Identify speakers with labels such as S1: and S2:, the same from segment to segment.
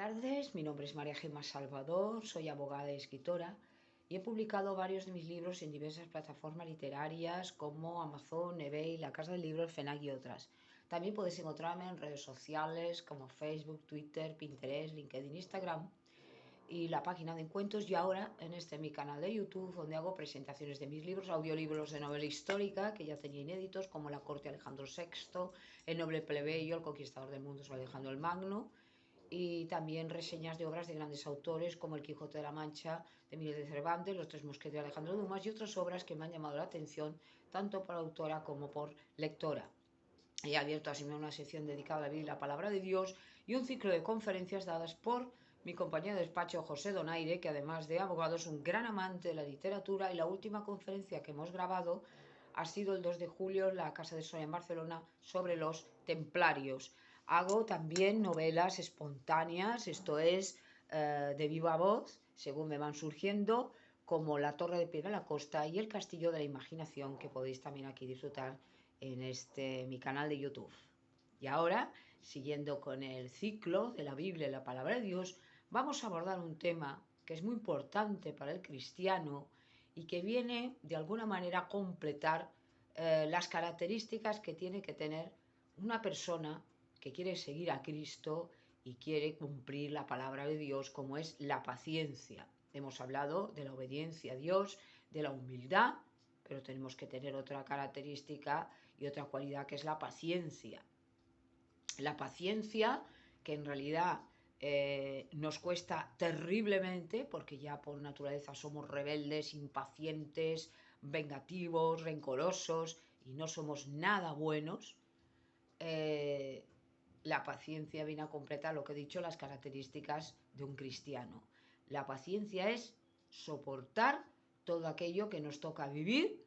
S1: tardes, mi nombre es María Gemma Salvador, soy abogada y escritora y he publicado varios de mis libros en diversas plataformas literarias como Amazon, eBay, La Casa del Libro, el FNAC y otras. También puedes encontrarme en redes sociales como Facebook, Twitter, Pinterest, LinkedIn, Instagram y la página de encuentros, y ahora en mi canal de YouTube, donde hago presentaciones de mis libros, audiolibros de novela histórica que ya tenía inéditos, como La corte de Alejandro VI, El noble plebeyo, El conquistador del mundo sobre Alejandro el Magno, y también reseñas de obras de grandes autores como El Quijote de la Mancha de Miguel de Cervantes, Los tres mosqueteros de Alejandro Dumas y otras obras que me han llamado la atención tanto por autora como por lectora. He abierto así una sección dedicada a la Biblia y la Palabra de Dios y un ciclo de conferencias dadas por mi compañero de despacho José Donaire, que además de abogado es un gran amante de la literatura, y la última conferencia que hemos grabado ha sido el 2 de julio en la Casa de Soria en Barcelona sobre los templarios. Hago también novelas espontáneas, esto es, de viva voz, según me van surgiendo, como La Torre de Piedra de la Costa y El Castillo de la Imaginación, que podéis también aquí disfrutar en mi canal de YouTube. Y ahora, siguiendo con el ciclo de la Biblia y la Palabra de Dios, vamos a abordar un tema que es muy importante para el cristiano y que viene de alguna manera a completar las características que tiene que tener una persona que quiere seguir a Cristo y quiere cumplir la palabra de Dios, como es la paciencia. Hemos hablado de la obediencia a Dios, de la humildad, pero tenemos que tener otra característica y otra cualidad, que es la paciencia. La paciencia, que en realidad nos cuesta terriblemente, porque ya por naturaleza somos rebeldes, impacientes, vengativos, rencorosos y no somos nada buenos. La paciencia viene a completar lo que he dicho, las características de un cristiano. La paciencia es soportar todo aquello que nos toca vivir,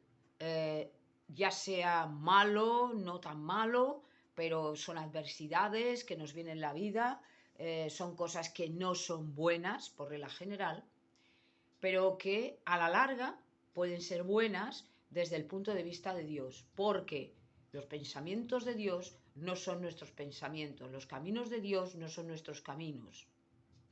S1: ya sea malo, no tan malo, pero son adversidades que nos vienen en la vida, son cosas que no son buenas por regla general, pero que a la larga pueden ser buenas desde el punto de vista de Dios, porque los pensamientos de Dios no son nuestros pensamientos, los caminos de Dios no son nuestros caminos.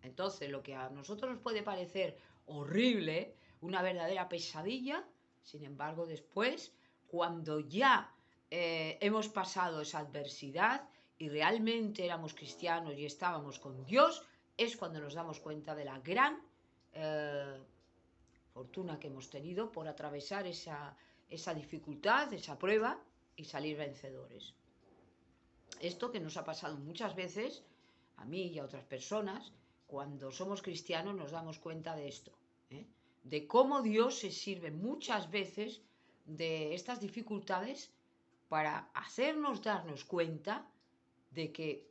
S1: Entonces, lo que a nosotros nos puede parecer horrible, una verdadera pesadilla, sin embargo, después, cuando ya hemos pasado esa adversidad y realmente éramos cristianos y estábamos con Dios, es cuando nos damos cuenta de la gran fortuna que hemos tenido por atravesar esa dificultad, esa prueba y salir vencedores. Esto que nos ha pasado muchas veces, a mí y a otras personas, cuando somos cristianos nos damos cuenta de esto, de cómo Dios se sirve muchas veces de estas dificultades para hacernos darnos cuenta de que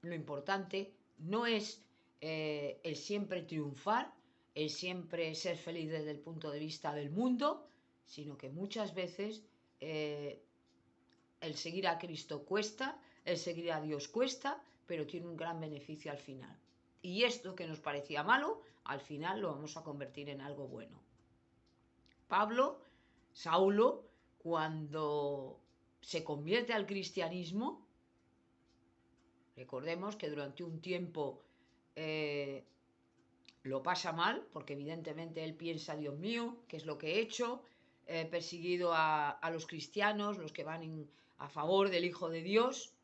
S1: lo importante no es el siempre triunfar, el siempre ser feliz desde el punto de vista del mundo, sino que muchas veces el seguir a Cristo cuesta, el seguir a Dios cuesta, pero tiene un gran beneficio al final. Y esto que nos parecía malo, al final lo vamos a convertir en algo bueno. Saulo, cuando se convierte al cristianismo, recordemos que durante un tiempo lo pasa mal, porque evidentemente él piensa, Dios mío, ¿qué es lo que he hecho? Perseguido a los cristianos, los que van a favor del Hijo de Dios,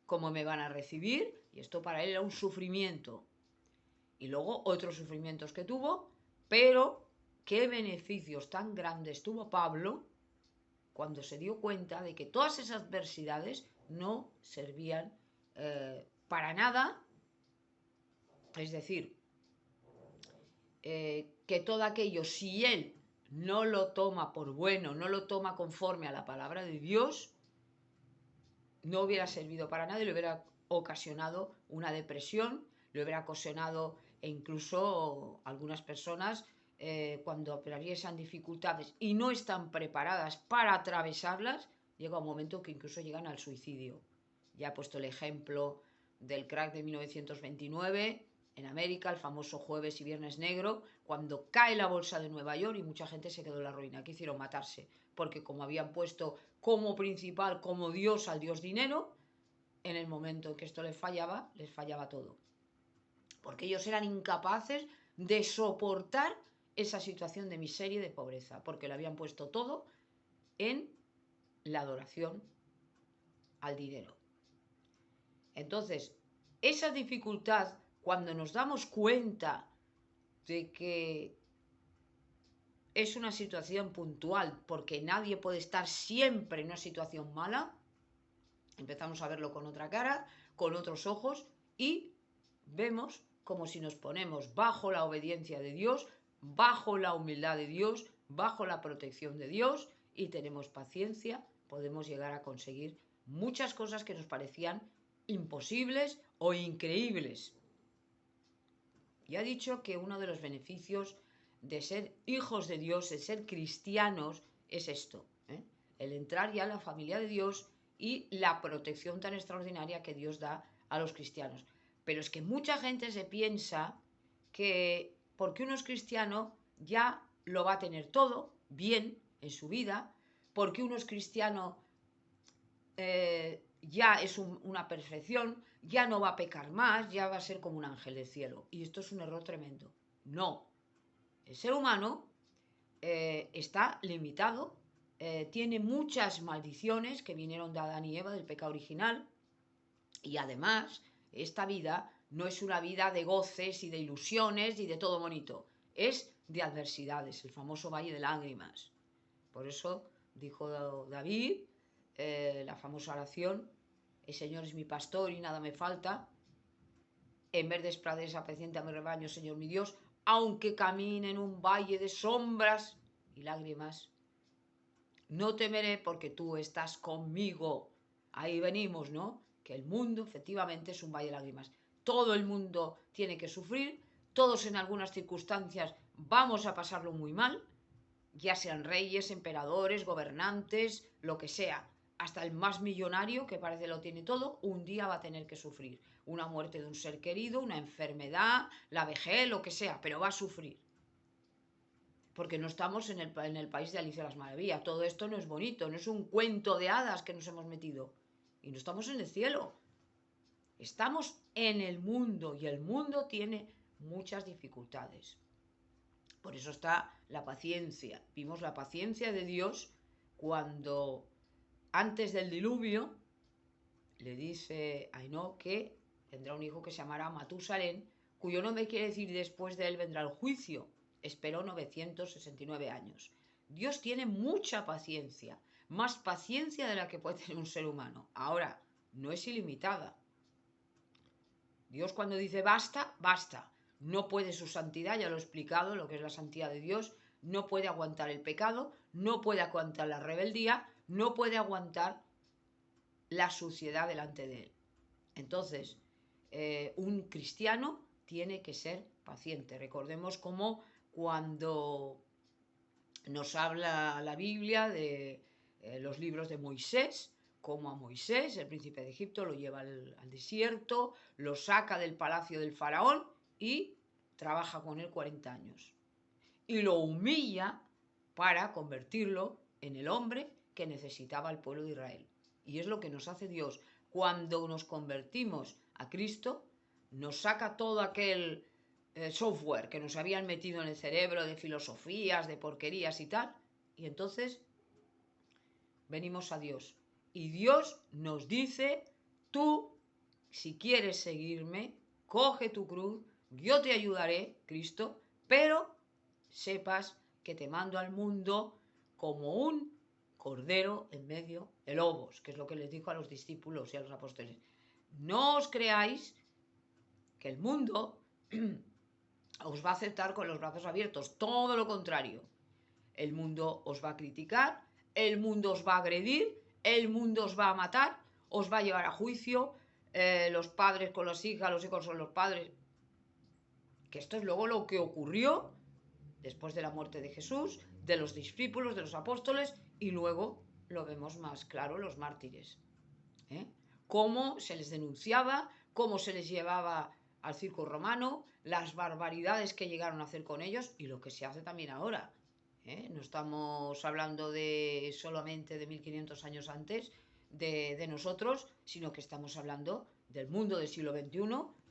S1: ¿cómo me van a recibir? Y esto para él era un sufrimiento. Y luego otros sufrimientos que tuvo, pero qué beneficios tan grandes tuvo Pablo cuando se dio cuenta de que todas esas adversidades no servían para nada. Es decir, que todo aquello, si él no lo toma por bueno, no lo toma conforme a la palabra de Dios, no hubiera servido para nada y le hubiera ocasionado una depresión, le hubiera ocasionado, e incluso algunas personas cuando atraviesan dificultades y no están preparadas para atravesarlas, llega un momento que incluso llegan al suicidio. Ya he puesto el ejemplo del crack de 1929 en América, el famoso jueves y viernes negro, cuando cae la bolsa de Nueva York y mucha gente se quedó en la ruina. ¿Qué hicieron? Matarse, porque como habían puesto como principal, como Dios, al Dios dinero, en el momento en que esto les fallaba todo. Porque ellos eran incapaces de soportar esa situación de miseria y de pobreza, porque lo habían puesto todo en la adoración al dinero. Entonces, esa dificultad, cuando nos damos cuenta de que es una situación puntual, porque nadie puede estar siempre en una situación mala, empezamos a verlo con otra cara, con otros ojos, y vemos como si nos ponemos bajo la obediencia de Dios, bajo la humildad de Dios, bajo la protección de Dios, y tenemos paciencia, podemos llegar a conseguir muchas cosas que nos parecían imposibles o increíbles. Ya he dicho que uno de los beneficios de ser hijos de Dios, de ser cristianos, es esto, el entrar ya en la familia de Dios y la protección tan extraordinaria que Dios da a los cristianos. Pero es que mucha gente se piensa que porque uno es cristiano ya lo va a tener todo bien en su vida, porque uno es cristiano ya es una perfección, ya no va a pecar más, ya va a ser como un ángel del cielo. Y esto es un error tremendo. No. El ser humano está limitado, tiene muchas maldiciones que vinieron de Adán y Eva, del pecado original, y además esta vida no es una vida de goces y de ilusiones y de todo bonito, es de adversidades, el famoso valle de lágrimas. Por eso dijo David, la famosa oración, el Señor es mi pastor y nada me falta, en verdes praderas apacienta mi rebaño, Señor mi Dios, aunque camine en un valle de sombras y lágrimas, no temeré porque tú estás conmigo. Ahí venimos, ¿no? Que el mundo efectivamente es un valle de lágrimas. Todo el mundo tiene que sufrir, todos en algunas circunstancias vamos a pasarlo muy mal, ya sean reyes, emperadores, gobernantes, lo que sea. Hasta el más millonario, que parece lo tiene todo, un día va a tener que sufrir. Una muerte de un ser querido, una enfermedad, la vejez, lo que sea, pero va a sufrir. Porque no estamos en el país de Alicia las Maravillas. Todo esto no es bonito, no es un cuento de hadas que nos hemos metido. Y no estamos en el cielo. Estamos en el mundo y el mundo tiene muchas dificultades. Por eso está la paciencia. Vimos la paciencia de Dios cuando antes del diluvio le dice a Enoc que tendrá un hijo que se llamará Matusalén, cuyo nombre quiere decir después de él vendrá el juicio. Esperó 969 años. Dios tiene mucha paciencia, más paciencia de la que puede tener un ser humano. Ahora, no es ilimitada. Dios cuando dice basta, basta. No puede su santidad, ya lo he explicado, lo que es la santidad de Dios, no puede aguantar el pecado, no puede aguantar la rebeldía, no puede aguantar la suciedad delante de él. Entonces, un cristiano tiene que ser paciente. Recordemos cómo cuando nos habla la Biblia de los libros de Moisés, como a Moisés, el príncipe de Egipto, lo lleva al desierto, lo saca del palacio del faraón y trabaja con él 40 años. Y lo humilla para convertirlo en el hombre que necesitaba el pueblo de Israel. Y es lo que nos hace Dios. Cuando nos convertimos a Cristo, nos saca todo aquel software que nos habían metido en el cerebro de filosofías, de porquerías y tal, y entonces venimos a Dios. Y Dios nos dice, tú, si quieres seguirme, coge tu cruz, yo te ayudaré, Cristo, pero sepas que te mando al mundo como un cordero en medio de lobos, que es lo que les dijo a los discípulos y a los apóstoles. No os creáis que el mundo os va a aceptar con los brazos abiertos, todo lo contrario. El mundo os va a criticar, el mundo os va a agredir, el mundo os va a matar, os va a llevar a juicio, los padres con las hijas, los hijos con los padres. Que esto es luego lo que ocurrió después de la muerte de Jesús, de los discípulos, de los apóstoles, y luego lo vemos más claro, los mártires. Cómo se les denunciaba, cómo se les llevaba al circo romano, las barbaridades que llegaron a hacer con ellos y lo que se hace también ahora. No estamos hablando de solamente de 1500 años antes, de nosotros, sino que estamos hablando del mundo del siglo XXI,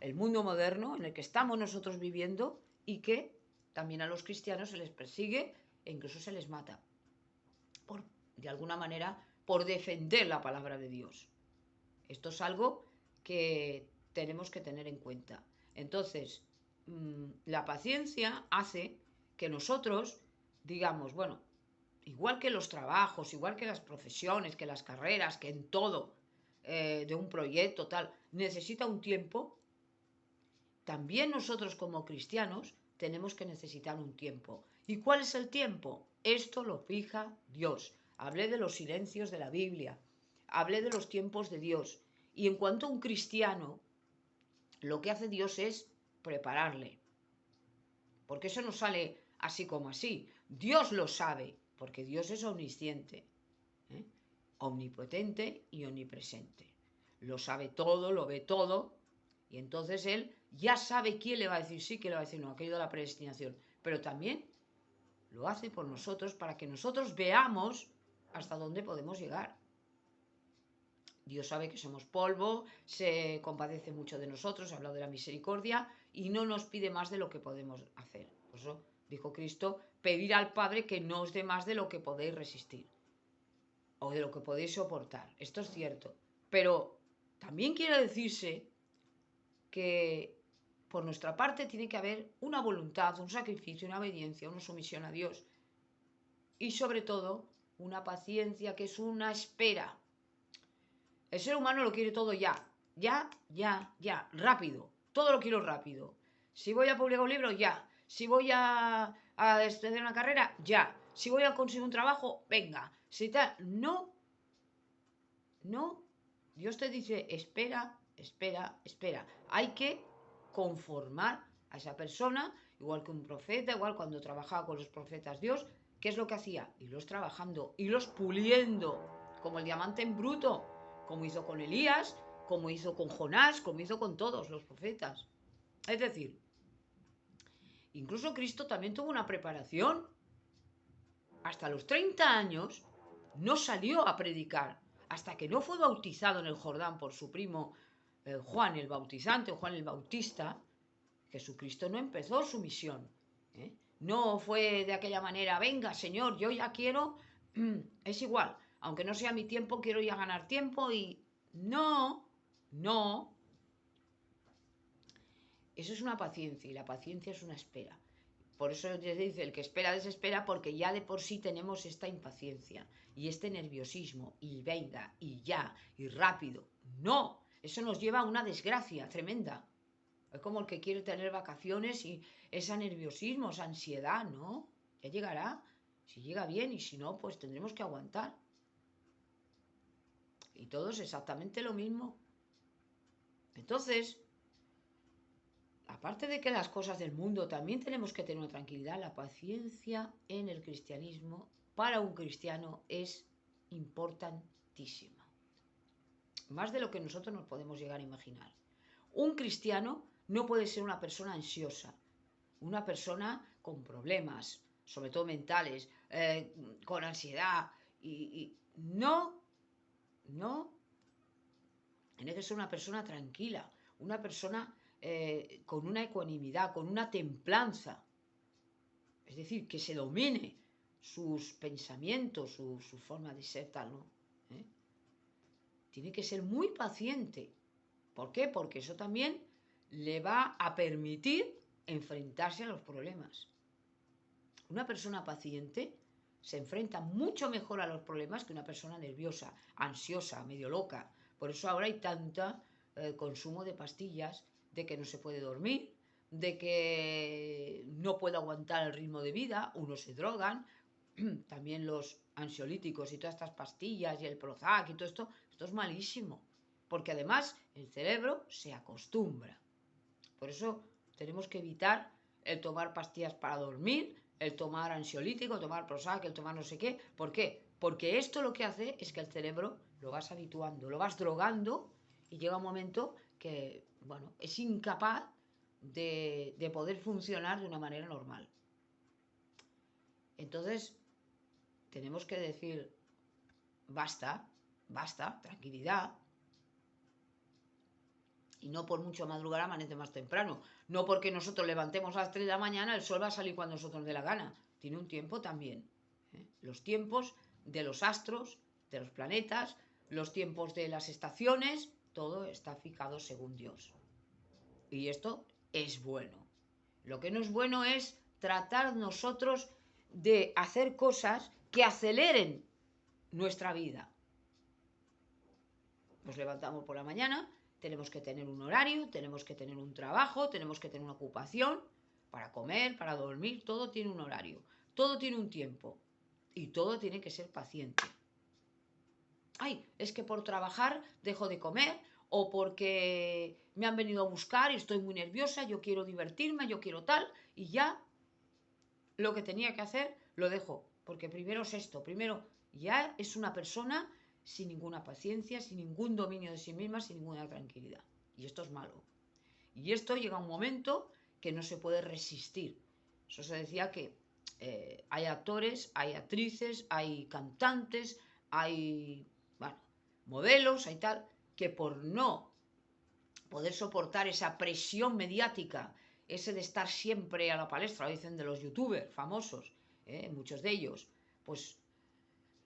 S1: el mundo moderno en el que estamos nosotros viviendo y que también a los cristianos se les persigue e incluso se les mata, de alguna manera, por defender la palabra de Dios. Esto es algo que tenemos que tener en cuenta. Entonces, la paciencia hace que nosotros digamos, bueno, igual que los trabajos, igual que las profesiones, que las carreras, que en todo, de un proyecto, tal, necesita un tiempo, también nosotros como cristianos tenemos que necesitar un tiempo. ¿Y cuál es el tiempo? Esto lo fija Dios. Hablé de los silencios de la Biblia, hablé de los tiempos de Dios. Y en cuanto a un cristiano, lo que hace Dios es prepararle. Porque eso no sale así como así. Dios lo sabe, porque Dios es omnisciente, omnipotente y omnipresente. Lo sabe todo, lo ve todo, y entonces Él ya sabe quién le va a decir sí, quién le va a decir no, aquello de la predestinación. Pero también lo hace por nosotros para que nosotros veamos hasta dónde podemos llegar. Dios sabe que somos polvo, se compadece mucho de nosotros, ha hablado de la misericordia y no nos pide más de lo que podemos hacer. Por eso dijo Cristo, pedir al Padre que no os dé más de lo que podéis resistir o de lo que podéis soportar. Esto es cierto. Pero también quiere decirse que por nuestra parte tiene que haber una voluntad, un sacrificio, una obediencia, una sumisión a Dios y sobre todo una paciencia que es una espera. El ser humano lo quiere todo ya, rápido. Todo lo quiero rápido. Si voy a publicar un libro, ya. Si voy a estudiar una carrera, ya. Si voy a conseguir un trabajo, venga. Si tal, no. Dios te dice, espera, espera, espera. Hay que conformar a esa persona, igual que un profeta, igual cuando trabajaba con los profetas Dios, ¿qué es lo que hacía? Irlos trabajando, irlos puliendo, como el diamante en bruto, como hizo con Elías, como hizo con Jonás, como hizo con todos los profetas. Es decir, incluso Cristo también tuvo una preparación. Hasta los 30 años no salió a predicar, hasta que no fue bautizado en el Jordán por su primo Juan el Bautizante o Juan el Bautista. Jesucristo no empezó su misión. No fue de aquella manera, venga Señor, yo ya quiero, es igual, aunque no sea mi tiempo, quiero ya ganar tiempo y no. Eso es una paciencia y la paciencia es una espera. Por eso dice, el que espera desespera, porque ya de por sí tenemos esta impaciencia y este nerviosismo y venga y ya y rápido. No, eso nos lleva a una desgracia tremenda. Es como el que quiere tener vacaciones y ese nerviosismo, esa ansiedad, ¿no? Ya llegará, si llega bien y si no, pues tendremos que aguantar. Y todo es exactamente lo mismo. Entonces, aparte de que las cosas del mundo también tenemos que tener una tranquilidad, la paciencia en el cristianismo para un cristiano es importantísima. Más de lo que nosotros nos podemos llegar a imaginar. Un cristiano no puede ser una persona ansiosa, una persona con problemas, sobre todo mentales, con ansiedad. No. Tiene que ser una persona tranquila, una persona con una ecuanimidad, con una templanza. Es decir, que se domine sus pensamientos, su forma de ser tal, ¿no? Tiene que ser muy paciente. ¿Por qué? Porque eso también le va a permitir enfrentarse a los problemas. Una persona paciente se enfrenta mucho mejor a los problemas que una persona nerviosa, ansiosa, medio loca. Por eso ahora hay tanto consumo de pastillas, de que no se puede dormir, de que no puede aguantar el ritmo de vida, unos se drogan, también los ansiolíticos y todas estas pastillas y el Prozac y todo esto es malísimo, porque además el cerebro se acostumbra. Por eso tenemos que evitar el tomar pastillas para dormir, el tomar ansiolítico, el tomar Prozac, el tomar no sé qué. ¿Por qué? Porque esto lo que hace es que el cerebro lo vas habituando, lo vas drogando y llega un momento que, bueno, es incapaz de poder funcionar de una manera normal. Entonces, tenemos que decir, basta, Basta, tranquilidad. Y no por mucho madrugar amanece más temprano. No porque nosotros levantemos a las 3 de la mañana, el sol va a salir cuando nosotros nos dé la gana. Tiene un tiempo también. Los tiempos de los astros, de los planetas, los tiempos de las estaciones, todo está fijado según Dios. Y esto es bueno. Lo que no es bueno es tratar nosotros de hacer cosas que aceleren nuestra vida. Nos levantamos por la mañana, tenemos que tener un horario, tenemos que tener un trabajo, tenemos que tener una ocupación para comer, para dormir, todo tiene un horario, todo tiene un tiempo y todo tiene que ser paciente. Ay, es que por trabajar dejo de comer o porque me han venido a buscar y estoy muy nerviosa, yo quiero divertirme, yo quiero tal y ya lo que tenía que hacer lo dejo, porque primero es esto, primero ya es una persona sin ninguna paciencia, sin ningún dominio de sí misma, sin ninguna tranquilidad. Y esto es malo. Y esto llega a un momento que no se puede resistir. Eso se decía que hay actores, hay actrices, hay cantantes, hay modelos, hay tal, que por no poder soportar esa presión mediática, ese de estar siempre a la palestra, lo dicen de los youtubers famosos, muchos de ellos, pues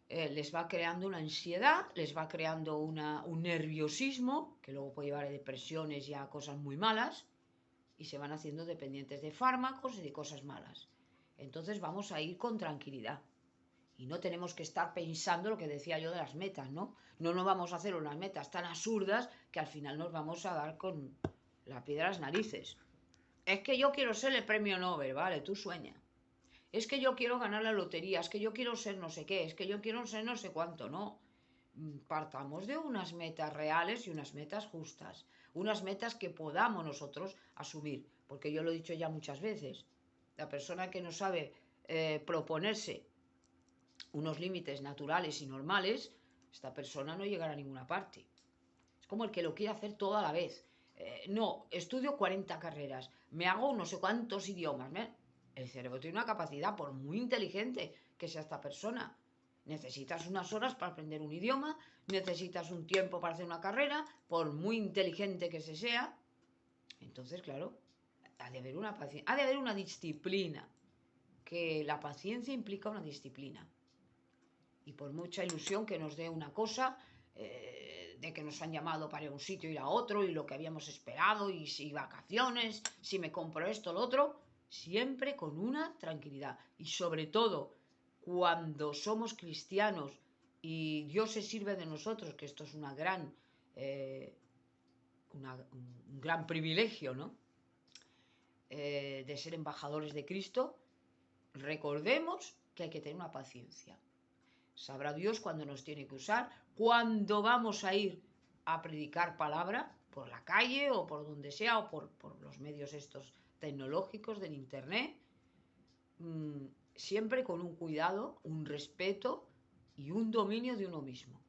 S1: les va creando una ansiedad, les va creando un nerviosismo, que luego puede llevar a depresiones y a cosas muy malas, y se van haciendo dependientes de fármacos y de cosas malas. Entonces vamos a ir con tranquilidad. Y no tenemos que estar pensando lo que decía yo de las metas, ¿no? No nos vamos a hacer unas metas tan absurdas que al final nos vamos a dar con la piedra a las narices. Es que yo quiero ser el premio Nobel, ¿vale? Tú sueña. Es que yo quiero ganar la lotería, es que yo quiero ser no sé qué, es que yo quiero ser no sé cuánto, no. Partamos de unas metas reales y unas metas justas, unas metas que podamos nosotros asumir, porque yo lo he dicho ya muchas veces, la persona que no sabe proponerse unos límites naturales y normales, esta persona no llegará a ninguna parte. Es como el que lo quiere hacer todo a la vez. No, estudio 40 carreras, me hago no sé cuántos idiomas. El cerebro tiene una capacidad, por muy inteligente que sea esta persona. Necesitas unas horas para aprender un idioma, necesitas un tiempo para hacer una carrera, por muy inteligente que se sea. Entonces, claro, ha de haber una paciencia, ha de haber una disciplina, que la paciencia implica una disciplina. Y por mucha ilusión que nos dé una cosa, de que nos han llamado para ir a un sitio, ir a otro, y lo que habíamos esperado, y si vacaciones, si me compro esto, lo otro, siempre con una tranquilidad. Y sobre todo, cuando somos cristianos y Dios se sirve de nosotros, que esto es un gran privilegio, ¿no? De ser embajadores de Cristo, recordemos que hay que tener una paciencia. Sabrá Dios cuándo nos tiene que usar, cuándo vamos a ir a predicar palabra por la calle o por donde sea, o por los medios estos tecnológicos del internet, siempre con un cuidado, un respeto y un dominio de uno mismo.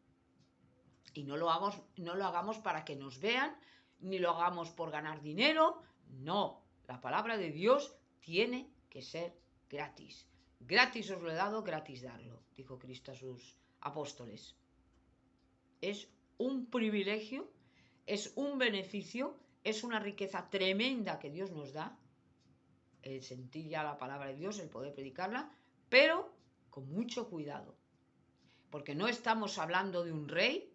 S1: Y no lo hagamos para que nos vean, ni lo hagamos por ganar dinero. No, la palabra de Dios tiene que ser gratis. Gratis os lo he dado, gratis darlo, dijo Cristo a sus apóstoles. Es un privilegio, es un beneficio, es una riqueza tremenda que Dios nos da, el sentir ya la palabra de Dios, el poder predicarla, pero con mucho cuidado. Porque no estamos hablando de un rey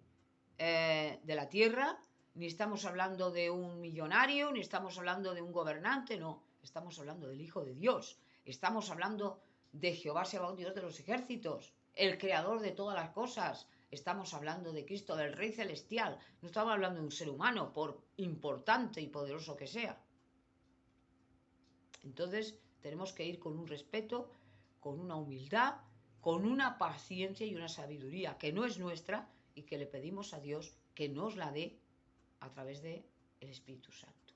S1: de la tierra, ni estamos hablando de un millonario, ni estamos hablando de un gobernante, no, estamos hablando del Hijo de Dios, estamos hablando de Jehová Sebaot, Dios de los ejércitos, el creador de todas las cosas, estamos hablando de Cristo, del Rey Celestial, no estamos hablando de un ser humano, por importante y poderoso que sea. Entonces tenemos que ir con un respeto, con una humildad, con una paciencia y una sabiduría que no es nuestra, y que le pedimos a Dios que nos la dé a través del Espíritu Santo.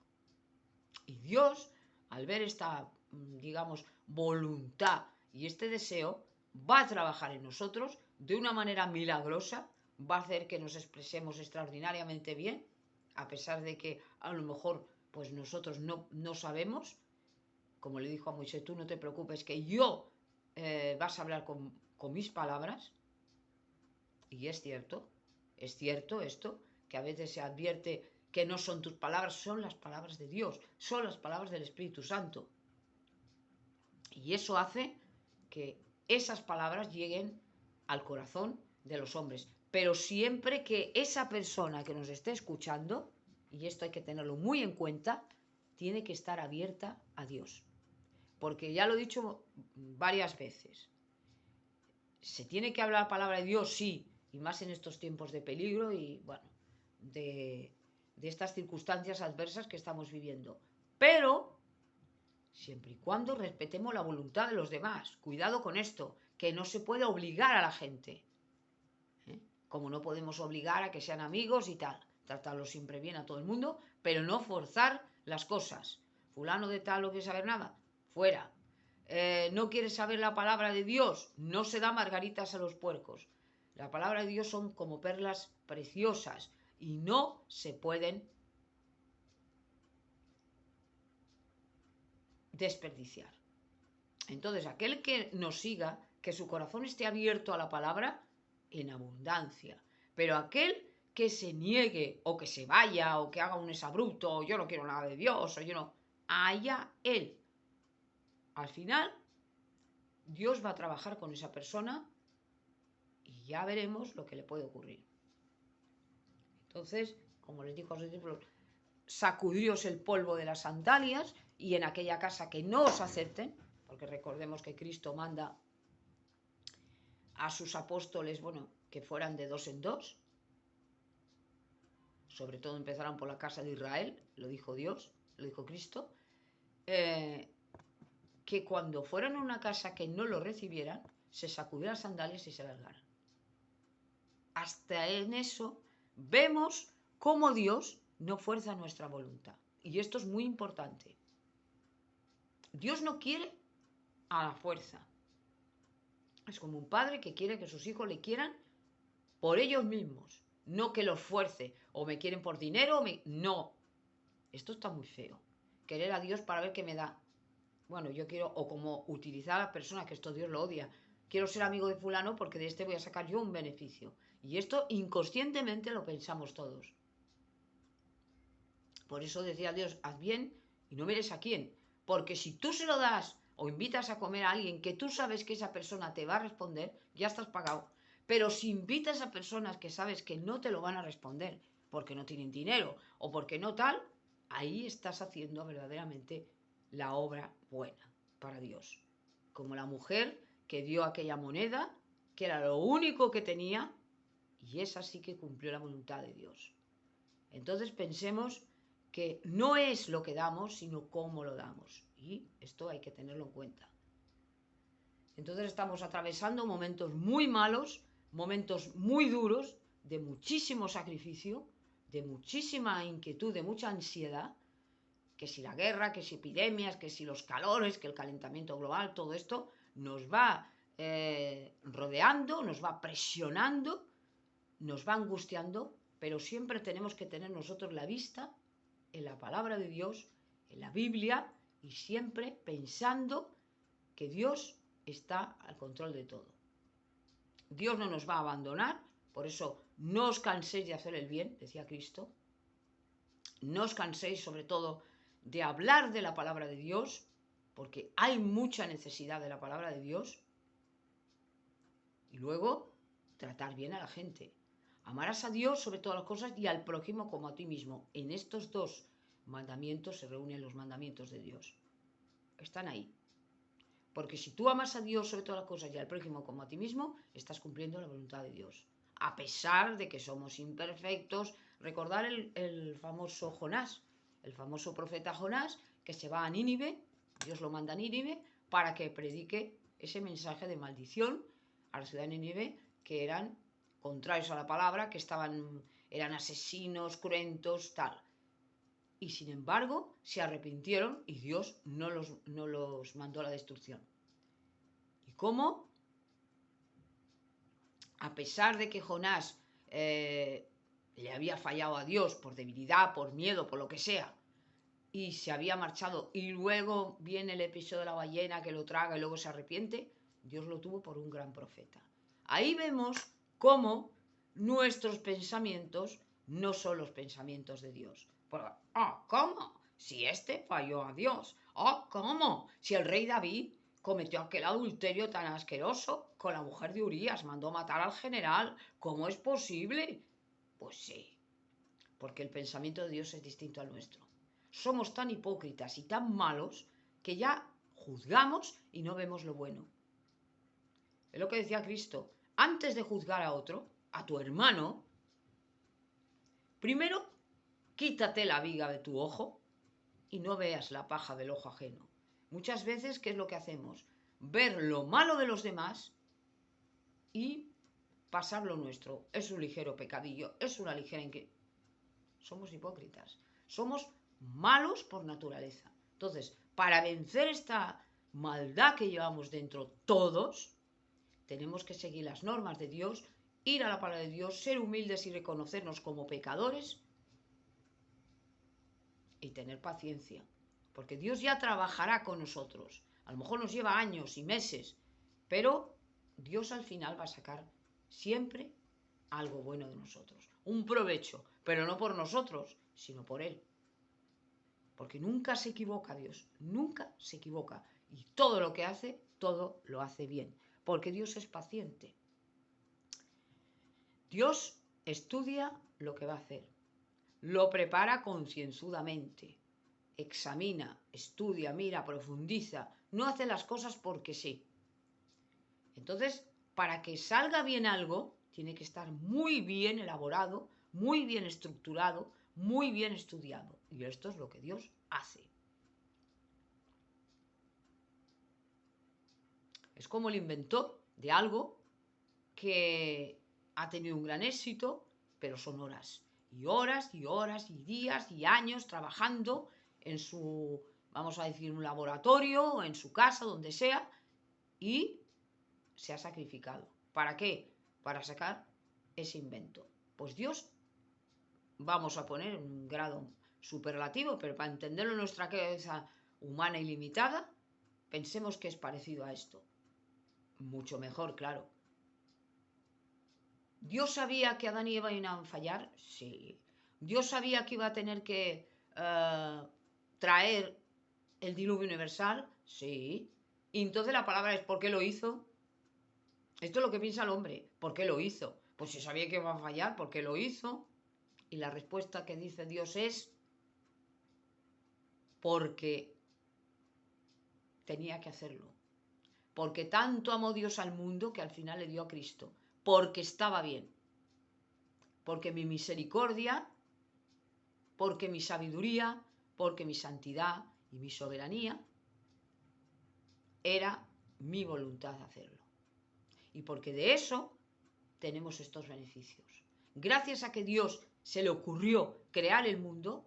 S1: Y Dios, al ver esta, digamos, voluntad y este deseo, va a trabajar en nosotros de una manera milagrosa, va a hacer que nos expresemos extraordinariamente bien, a pesar de que a lo mejor pues nosotros no sabemos, como le dijo a Moisés, tú no te preocupes, que yo vas a hablar con mis palabras. Y es cierto, Es cierto esto, que a veces se advierte que no son tus palabras, son las palabras de Dios, son las palabras del Espíritu Santo. Y eso hace que esas palabras lleguen al corazón de los hombres. Pero siempre que esa persona que nos esté escuchando, y esto hay que tenerlo muy en cuenta, tiene que estar abierta a Dios. Porque ya lo he dicho varias veces, se tiene que hablar la palabra de Dios, sí, y más en estos tiempos de peligro y, bueno, de estas circunstancias adversas que estamos viviendo. Pero siempre y cuando respetemos la voluntad de los demás. Cuidado con esto, que no se puede obligar a la gente. Como no podemos obligar a que sean amigos y tal. Tratarlos siempre bien a todo el mundo, pero no forzar las cosas. Fulano de tal no quiere saber nada, fuera. No quiere saber la palabra de Dios, no se da margaritas a los puercos. La palabra de Dios son como perlas preciosas y no se pueden desperdiciar. Entonces, aquel que nos siga, que su corazón esté abierto a la palabra en abundancia. Pero aquel que se niegue o que se vaya o que haga un exabrupto, o yo no quiero nada de Dios, o yo no, allá él. Al final, Dios va a trabajar con esa persona y ya veremos lo que le puede ocurrir. Entonces, como les dijo a sus discípulos, sacudíos el polvo de las sandalias y en aquella casa que no os acepten, porque recordemos que Cristo manda a sus apóstoles, bueno, que fueran de 2 en 2, sobre todo empezaron por la casa de Israel, lo dijo Dios, lo dijo Cristo, que cuando fueran a una casa que no lo recibieran, se sacudieran las sandalias y se largaran. Hasta en eso vemos cómo Dios no fuerza nuestra voluntad. Y esto es muy importante. Dios no quiere a la fuerza. Es como un padre que quiere que sus hijos le quieran por ellos mismos, no que los fuerce, o me quieren por dinero, no. Esto está muy feo. Querer a Dios para ver qué me da. Bueno, yo quiero, o como utilizar a la persona, que esto Dios lo odia. Quiero ser amigo de fulano porque de este voy a sacar yo un beneficio. Y esto inconscientemente lo pensamos todos. Por eso decía Dios, haz bien y no mires a quién. Porque si tú se lo das o invitas a comer a alguien que tú sabes que esa persona te va a responder, ya estás pagado. Pero si invitas a personas que sabes que no te lo van a responder porque no tienen dinero o porque no tal, ahí estás haciendo verdaderamente la obra buena para Dios. Como la mujer que dio aquella moneda, que era lo único que tenía, y esa sí que cumplió la voluntad de Dios. Entonces pensemos que no es lo que damos, sino cómo lo damos. Y esto hay que tenerlo en cuenta. Entonces estamos atravesando momentos muy malos, momentos muy duros, de muchísimo sacrificio, de muchísima inquietud, de mucha ansiedad, que si la guerra, que si epidemias, que si los calores, que el calentamiento global, todo esto nos va rodeando, nos va presionando, nos va angustiando, pero siempre tenemos que tener nosotros la vista en la palabra de Dios, en la Biblia, y siempre pensando que Dios está al control de todo. Dios no nos va a abandonar, por eso no os canséis de hacer el bien, decía Cristo. No os canséis sobre todo de hablar de la palabra de Dios, porque hay mucha necesidad de la palabra de Dios. Y luego, tratar bien a la gente. Amarás a Dios sobre todas las cosas y al prójimo como a ti mismo. En estos dos mandamientos se reúnen los mandamientos de Dios. Están ahí. Porque si tú amas a Dios sobre todas las cosas y al prójimo como a ti mismo, estás cumpliendo la voluntad de Dios. A pesar de que somos imperfectos. Recordar el famoso Jonás, el famoso profeta Jonás, que se va a Nínive, Dios lo manda a Nínive, para que predique ese mensaje de maldición a la ciudad de Nínive, que eran contrarios a la palabra, que eran asesinos, cruentos, tal. Y sin embargo, se arrepintieron y Dios no los mandó a la destrucción. ¿Y cómo? A pesar de que Jonás le había fallado a Dios por debilidad, por miedo, por lo que sea, y se había marchado, y luego viene el episodio de la ballena que lo traga y luego se arrepiente, Dios lo tuvo por un gran profeta. Ahí vemos cómo nuestros pensamientos no son los pensamientos de Dios. ¿Cómo? Si este falló a Dios. ¿Cómo? Si el rey David cometió aquel adulterio tan asqueroso con la mujer de Urías, mandó matar al general. ¿Cómo es posible? Pues sí, porque el pensamiento de Dios es distinto al nuestro. Somos tan hipócritas y tan malos que ya juzgamos y no vemos lo bueno. Es lo que decía Cristo. Antes de juzgar a otro, a tu hermano, primero quítate la viga de tu ojo y no veas la paja del ojo ajeno. Muchas veces, ¿qué es lo que hacemos? Ver lo malo de los demás y pasar lo nuestro. Es un ligero pecadillo, es una ligera Somos hipócritas. Somos malos por naturaleza. Entonces, para vencer esta maldad que llevamos dentro todos, tenemos que seguir las normas de Dios, ir a la palabra de Dios, ser humildes y reconocernos como pecadores y tener paciencia. Porque Dios ya trabajará con nosotros. A lo mejor nos lleva años y meses, pero Dios al final va a sacar siempre algo bueno de nosotros. Un provecho, pero no por nosotros, sino por Él. Porque nunca se equivoca Dios, nunca se equivoca. Y todo lo que hace, todo lo hace bien. Porque Dios es paciente. Dios estudia lo que va a hacer. Lo prepara concienzudamente. Examina, estudia, mira, profundiza. No hace las cosas porque sí. Entonces, para que salga bien algo, tiene que estar muy bien elaborado, muy bien estructurado, muy bien estudiado. Y esto es lo que Dios hace. Es como el inventor de algo que ha tenido un gran éxito, pero son horas y horas y horas y días y años trabajando en su, vamos a decir, un laboratorio o en su casa, donde sea, y se ha sacrificado. ¿Para qué? Para sacar ese invento. Pues Dios, vamos a poner un grado superlativo, pero para entenderlo en nuestra cabeza humana y limitada, pensemos que es parecido a esto. Mucho mejor, claro. ¿Dios sabía que Adán y Eva iban a fallar? Sí. ¿Dios sabía que iba a tener que traer el diluvio universal? Sí. Y entonces la palabra es ¿por qué lo hizo? Esto es lo que piensa el hombre. ¿Por qué lo hizo? Pues si sabía que iba a fallar, ¿por qué lo hizo? Y la respuesta que dice Dios es porque tenía que hacerlo. Porque tanto amó Dios al mundo que al final le dio a Cristo. Porque estaba bien. Porque mi misericordia, porque mi sabiduría, porque mi santidad y mi soberanía era mi voluntad hacerlo. Y porque de eso tenemos estos beneficios. Gracias a que Dios se le ocurrió crear el mundo,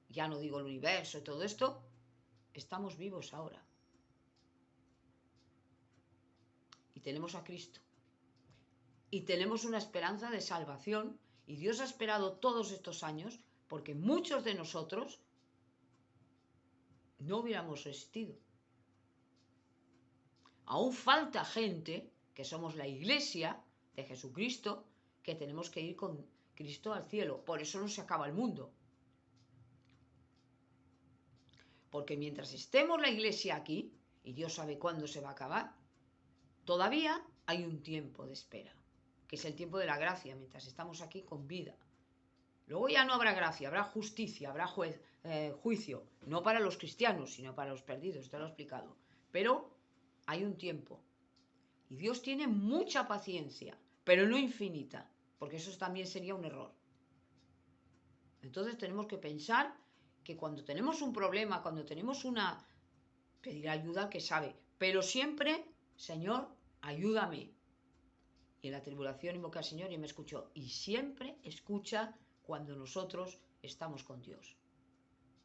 S1: ya no digo el universo y todo esto, estamos vivos ahora. Y tenemos a Cristo. Y tenemos una esperanza de salvación. Y Dios ha esperado todos estos años porque muchos de nosotros no hubiéramos resistido. Aún falta gente, que somos la iglesia de Jesucristo, que tenemos que ir con Cristo al cielo. Por eso no se acaba el mundo. Porque mientras estemos la iglesia aquí, y Dios sabe cuándo se va a acabar, todavía hay un tiempo de espera, que es el tiempo de la gracia, mientras estamos aquí con vida. Luego ya no habrá gracia, habrá justicia, habrá juicio, no para los cristianos, sino para los perdidos, te lo he explicado. Pero hay un tiempo. Y Dios tiene mucha paciencia, pero no infinita, porque eso también sería un error. Entonces tenemos que pensar que cuando tenemos un problema, cuando tenemos pedir ayuda que sabe, pero siempre, Señor, ayúdame. Y en la tribulación invoca al Señor y me escuchó. Y siempre escucha cuando nosotros estamos con Dios.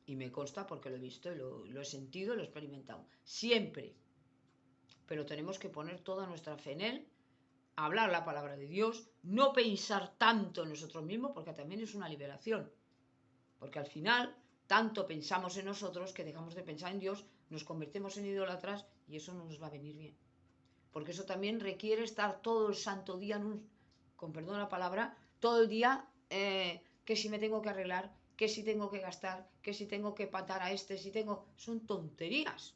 S1: Y me consta porque lo he visto y lo he sentido y lo he experimentado. Siempre. Pero tenemos que poner toda nuestra fe en Él, hablar la palabra de Dios, no pensar tanto en nosotros mismos, porque también es una liberación. Porque al final, tanto pensamos en nosotros que dejamos de pensar en Dios, nos convertimos en idólatras y eso no nos va a venir bien. Porque eso también requiere estar todo el santo día con perdón de la palabra, todo el día que si me tengo que arreglar, que si tengo que gastar, que si tengo que patar a este, si tengo... Son tonterías.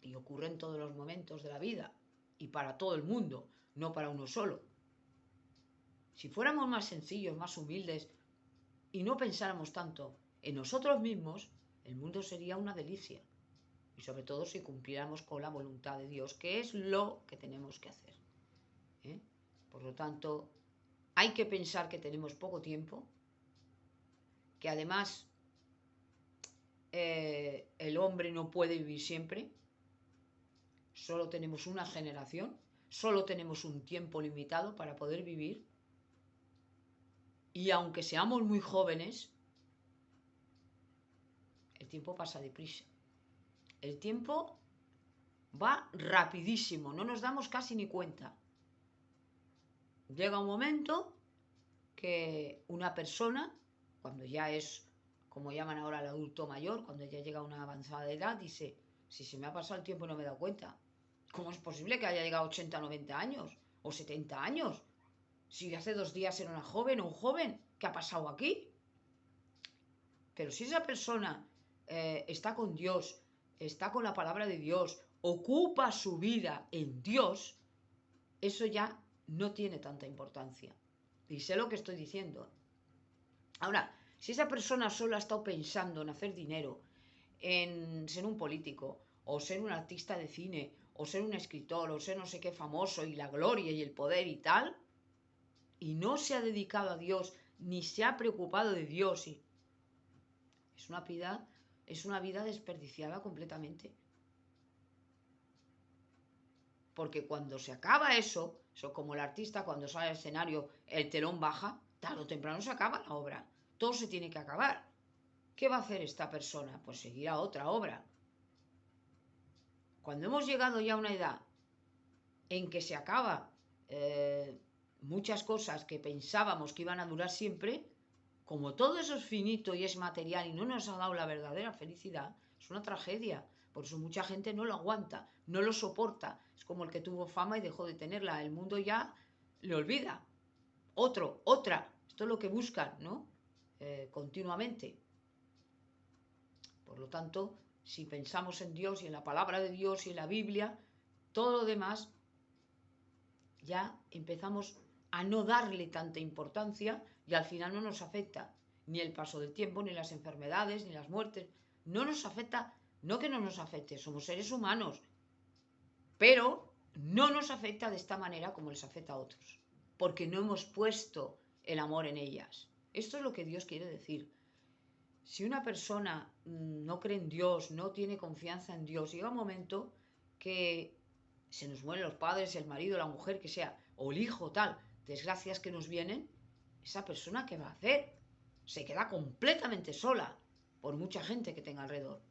S1: Y ocurre en todos los momentos de la vida y para todo el mundo, no para uno solo. Si fuéramos más sencillos, más humildes y no pensáramos tanto en nosotros mismos, el mundo sería una delicia. Y sobre todo si cumpliéramos con la voluntad de Dios, que es lo que tenemos que hacer. Por lo tanto, hay que pensar que tenemos poco tiempo, que además el hombre no puede vivir siempre, solo tenemos una generación, solo tenemos un tiempo limitado para poder vivir, y aunque seamos muy jóvenes, el tiempo pasa deprisa. El tiempo va rapidísimo, no nos damos casi ni cuenta. Llega un momento que una persona, cuando ya es, como llaman ahora, el adulto mayor, cuando ya llega a una avanzada edad, dice, si se me ha pasado el tiempo y no me he dado cuenta, ¿cómo es posible que haya llegado a 80, 90 años o 70 años? Si hace 2 días era una joven o un joven, ¿qué ha pasado aquí? Pero si esa persona está con Dios, está con la palabra de Dios, ocupa su vida en Dios, eso ya no tiene tanta importancia. Y sé lo que estoy diciendo. Ahora, si esa persona solo ha estado pensando en hacer dinero, en ser un político, o ser un artista de cine, o ser un escritor, o ser no sé qué famoso, y la gloria y el poder y tal, y no se ha dedicado a Dios, ni se ha preocupado de Dios, es una vida desperdiciada completamente. Porque cuando se acaba eso como el artista cuando sale al escenario, el telón baja, tarde o temprano se acaba la obra. Todo se tiene que acabar. ¿Qué va a hacer esta persona? Pues seguir a otra obra. Cuando hemos llegado ya a una edad en que se acaba muchas cosas que pensábamos que iban a durar siempre, como todo eso es finito y es material y no nos ha dado la verdadera felicidad, es una tragedia. Por eso mucha gente no lo aguanta, no lo soporta. Es como el que tuvo fama y dejó de tenerla. El mundo ya le olvida. Otra. Esto es lo que buscan, ¿no? Continuamente. Por lo tanto, si pensamos en Dios y en la palabra de Dios y en la Biblia, todo lo demás ya empezamos a no darle tanta importancia y al final no nos afecta ni el paso del tiempo, ni las enfermedades, ni las muertes. No nos afecta, no que no nos afecte, somos seres humanos, pero no nos afecta de esta manera como les afecta a otros, porque no hemos puesto el amor en ellas. Esto es lo que Dios quiere decir. Si una persona no cree en Dios, no tiene confianza en Dios, llega un momento que se nos mueren los padres, el marido, la mujer, que sea, o el hijo, tal, desgracias que nos vienen, esa persona, ¿qué va a hacer? Se queda completamente sola, por mucha gente que tenga alrededor,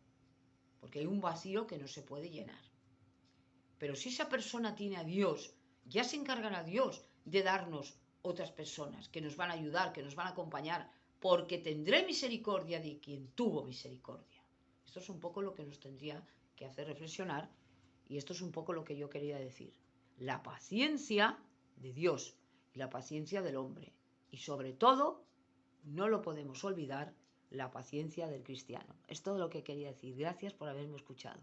S1: porque hay un vacío que no se puede llenar. Pero si esa persona tiene a Dios, ya se encargará Dios de darnos otras personas que nos van a ayudar, que nos van a acompañar, porque tendré misericordia de quien tuvo misericordia. Esto es un poco lo que nos tendría que hacer reflexionar y esto es un poco lo que yo quería decir. La paciencia de Dios y la paciencia del hombre. Y sobre todo, no lo podemos olvidar, la paciencia del cristiano. Es todo lo que quería decir. Gracias por haberme escuchado.